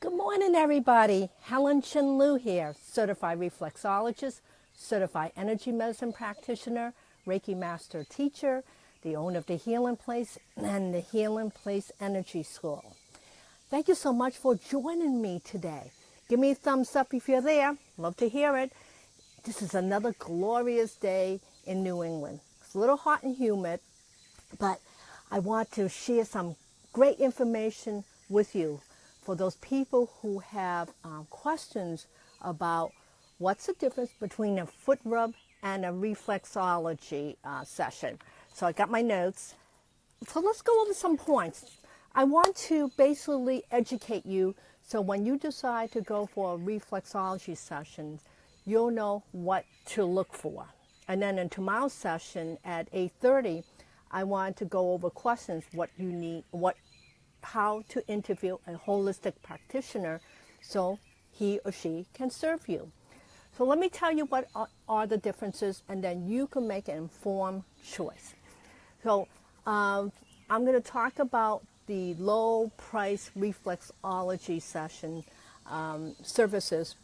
Good morning, everybody. Helen Chin Lu here, certified reflexologist, certified energy medicine practitioner, Reiki master teacher, the owner of the Healing Place and the Healing Place Energy School. Thank you so much for joining me today. Give me a thumbs up if you're there. Love to hear it. This is another glorious day in New England. It's a little hot and humid, but I want to share some great information with you for those people who have questions about what's the difference between a foot rub and a reflexology session. So I got my notes. So let's go over some points. I want to basically educate you so when you decide to go for a reflexology session, you'll know what to look for. And then in tomorrow's session at 8:30, I want to go over questions, what you need, how to interview a holistic practitioner so he or she can serve you. So let me tell you what are the differences, and then you can make an informed choice. So I'm going to talk about the low price reflexology session services.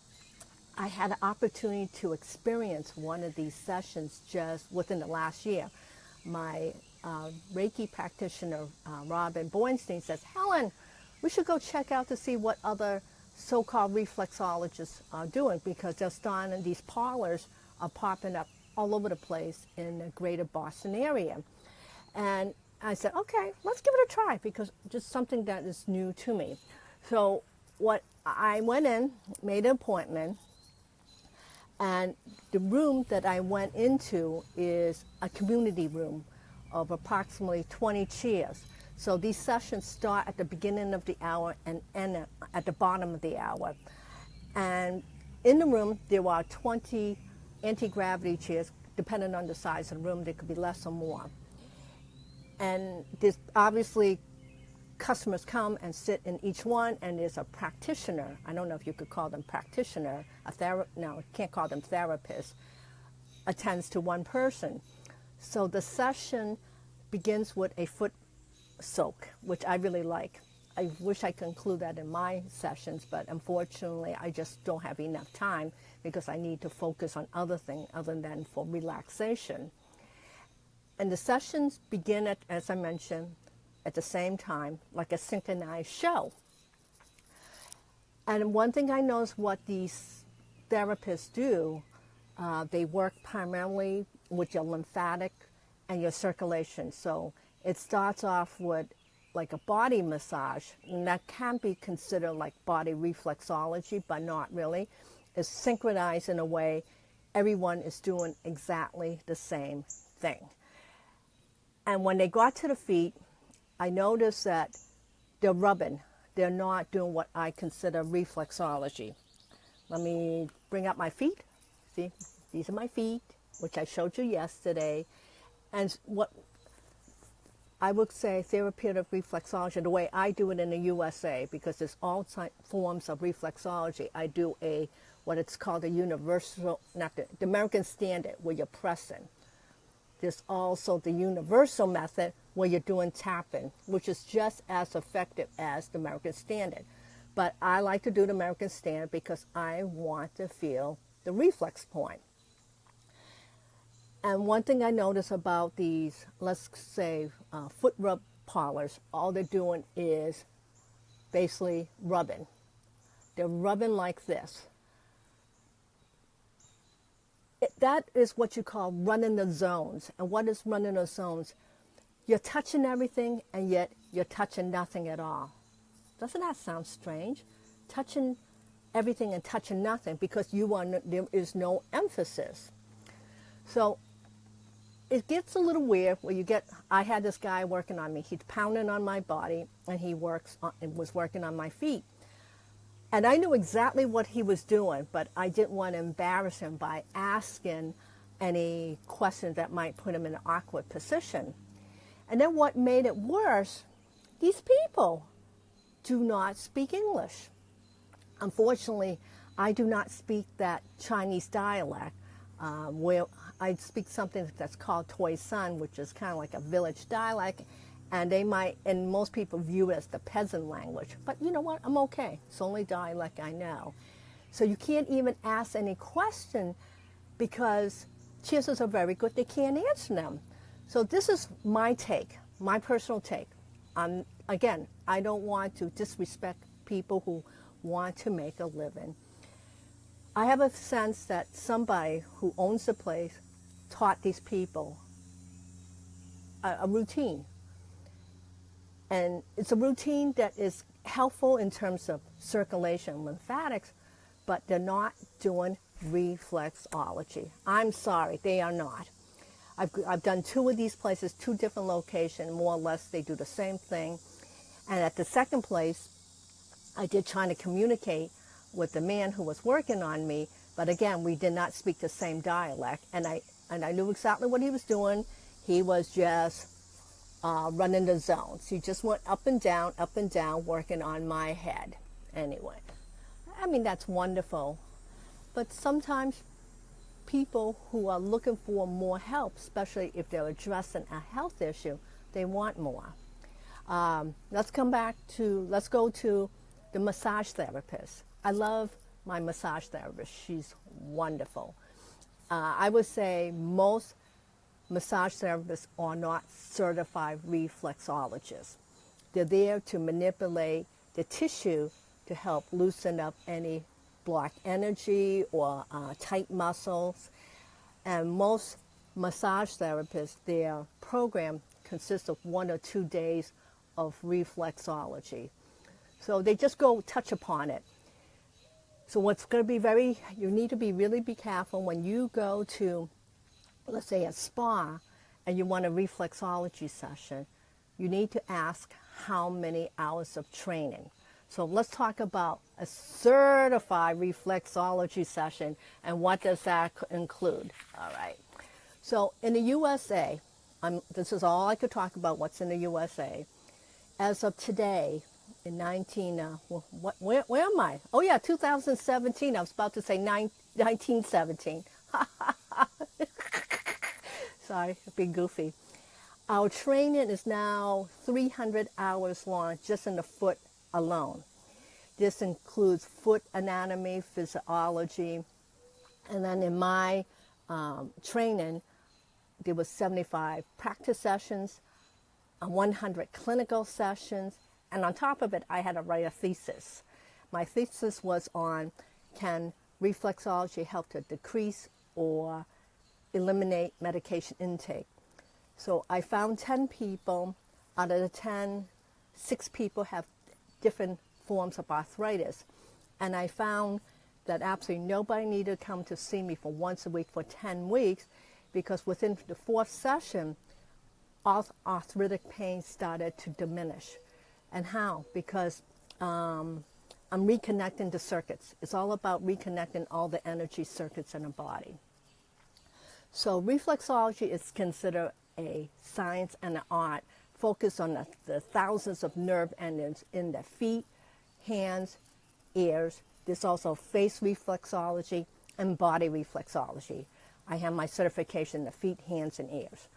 I had an opportunity to experience one of these sessions just within the last year. My Reiki practitioner, Robin Bornstein, says, Helen, we should go check out to see what other so-called reflexologists are doing, because they're starting, these parlors are popping up all over the place in the greater Boston area. And I said, okay, let's give it a try, because just something that is new to me. So I went in, made an appointment, and the room that I went into is a community room of approximately 20 chairs. So these sessions start at the beginning of the hour and end at the bottom of the hour. And in the room, there are 20 anti-gravity chairs. Depending on the size of the room, there could be less or more. And there's obviously customers come and sit in each one, and there's a practitioner. I don't know if you could call them practitioner, no, can't call them therapists, attends to one person. So the session begins with a foot soak, which I really like. I wish I could include that in my sessions, but unfortunately I just don't have enough time because I need to focus on other things other than for relaxation. And the sessions begin at, as I mentioned, at the same time, like a synchronized show. And one thing I noticed what these therapists do, they work primarily with your lymphatic and your circulation. So it starts off with like a body massage, and that can be considered like body reflexology, but not really. It's synchronized in a way everyone is doing exactly the same thing. And when they got to the feet, I noticed that they're rubbing. They're not doing what I consider reflexology. Let me bring up my feet. See, these are my feet, which I showed you yesterday. And what I would say therapeutic reflexology, the way I do it in the USA, because there's all forms of reflexology. I do what it's called a universal, not the American standard, where you're pressing. There's also the universal method where you're doing tapping, which is just as effective as the American standard. But I like to do the American standard because I want to feel the reflex point. And one thing I notice about these, let's say, foot rub parlors, all they're doing is basically rubbing. They're rubbing like this. That is what you call running the zones. And what is running the zones? You're touching everything, and yet you're touching nothing at all. Doesn't that sound strange? Touching everything and touching nothing, because there is no emphasis. So it gets a little weird where I had this guy working on me. He's pounding on my body, and he was working on my feet. And I knew exactly what he was doing, but I didn't want to embarrass him by asking any questions that might put him in an awkward position. And then what made it worse, these people do not speak English. Unfortunately, I do not speak that Chinese dialect, where I speak something that's called Toisan, which is kind of like a village dialect, And they might, and most people view it as the peasant language. But you know what? I'm okay. It's only dialect I know. So you can't even ask any question because chances are very good they can't answer them. So this is my take, my personal take. Again, I don't want to disrespect people who want to make a living. I have a sense that somebody who owns the place taught these people a routine. And it's a routine that is helpful in terms of circulation, lymphatics, but they're not doing reflexology. I'm sorry, they are not. I've done 2 of these places, 2 different locations, more or less they do the same thing. And at the second place, I did try to communicate with the man who was working on me, but again, we did not speak the same dialect, and I knew exactly what he was doing. He was just running the zones. He just went up and down, working on my head. Anyway, I mean, that's wonderful. But sometimes people who are looking for more help, especially if they're addressing a health issue, they want more. Let's go to the massage therapist. I love my massage therapist. She's wonderful. I would say most massage therapists are not certified reflexologists. They're there to manipulate the tissue to help loosen up any blocked energy or tight muscles. And most massage therapists, their program consists of 1 or 2 days of reflexology. So they just go touch upon it. So what's going to be you need to really be careful when you go to, let's say, a spa and you want a reflexology session, you need to ask how many hours of training. So let's talk about a certified reflexology session and what does that include. All right. So in the USA, this is all I could talk about what's in the USA. As of today, in where am I? Oh yeah, 2017. I was about to say 1917. Sorry, being goofy. Our training is now 300 hours long just in the foot alone. This includes foot anatomy, physiology, and then in my training, there was 75 practice sessions, 100 clinical sessions, and on top of it, I had to write a thesis. My thesis was on, can reflexology help to decrease or eliminate medication intake? So I found 10 people. Out of the 10, 6 people have different forms of arthritis. And I found that absolutely nobody needed to come to see me for once a week for 10 weeks, because within the 4th session, arthritic pain started to diminish. And how? Because I'm reconnecting the circuits. It's all about reconnecting all the energy circuits in the body. So reflexology is considered a science and an art focused on the thousands of nerve endings in the feet, hands, ears. There's also face reflexology and body reflexology. I have my certification in the feet, hands, and ears.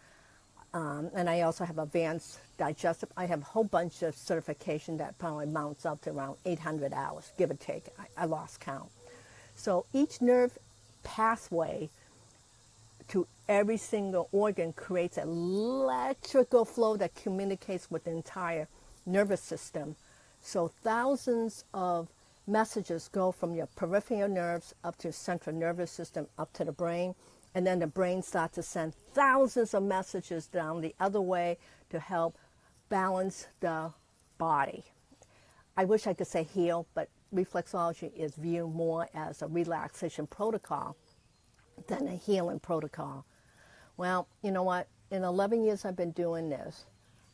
And I also have advanced digestive. I have a whole bunch of certification that probably mounts up to around 800 hours, give or take. I lost count. So each nerve pathway to every single organ creates an electrical flow that communicates with the entire nervous system. So thousands of messages go from your peripheral nerves up to central nervous system, up to the brain, and then the brain starts to send thousands of messages down the other way to help balance the body. I wish I could say heal, but reflexology is viewed more as a relaxation protocol than a healing protocol. Well, you know what? In 11 years I've been doing this,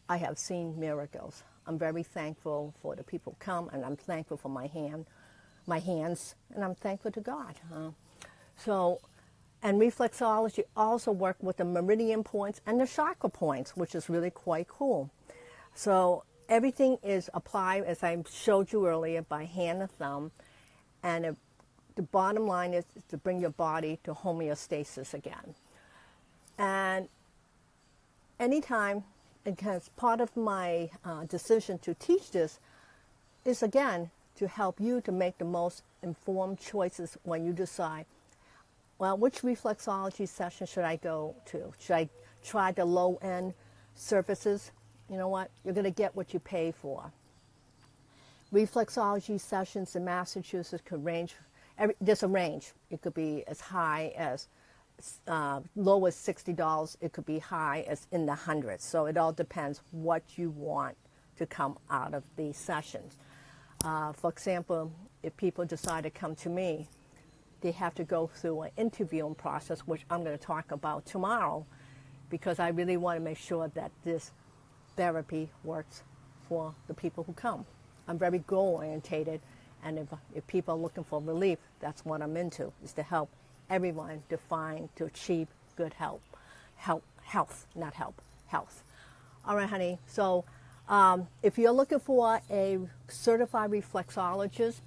I have seen miracles. I'm very thankful for the people who come, and I'm thankful for my hands, and I'm thankful to God. And reflexology also work with the meridian points and the chakra points, which is really quite cool. So everything is applied, as I showed you earlier, by hand and thumb. And the bottom line is to bring your body to homeostasis again. And anytime because part of my decision to teach this is, again, to help you to make the most informed choices when you decide, well, which reflexology session should I go to? Should I try the low-end services? You know what? You're going to get what you pay for. Reflexology sessions in Massachusetts could range, there's a range. It could be as high as, low as $60. It could be high as in the hundreds. So it all depends what you want to come out of these sessions. For example, if people decide to come to me, they have to go through an interviewing process, which I'm going to talk about tomorrow, because I really want to make sure that this therapy works for the people who come. I'm very goal-orientated, and if people are looking for relief, that's what I'm into, is to help everyone to achieve good health. All right, honey. So if you're looking for a certified reflexologist,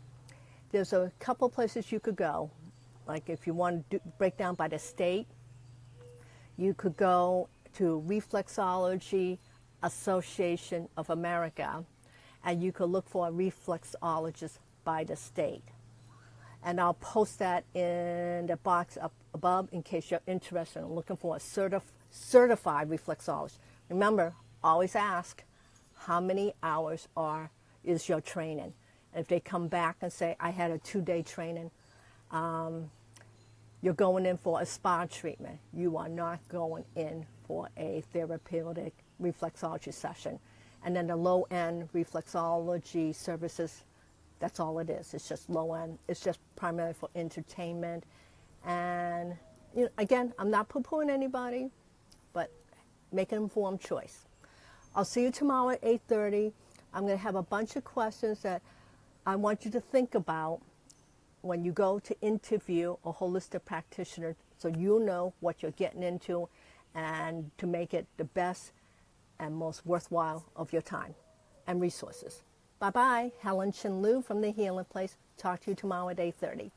there's a couple places you could go. Like if you want to break down by the state, you could go to Reflexology Association of America, and you could look for a reflexologist by the state. And I'll post that in the box up above in case you're interested in looking for a certified reflexologist. Remember, always ask, how many hours is your training? And if they come back and say, I had a 2-day training, you're going in for a spa treatment. You are not going in for a therapeutic reflexology session. And then the low-end reflexology services, that's all it is. It's just low-end. It's just primarily for entertainment. And again, I'm not poo-pooing anybody, but make an informed choice. I'll see you tomorrow at 8:30. I'm going to have a bunch of questions that I want you to think about when you go to interview a holistic practitioner, so you know what you're getting into and to make it the best and most worthwhile of your time and resources. Bye-bye. Helen Chin Lu from The Healing Place. Talk to you tomorrow at 8:30.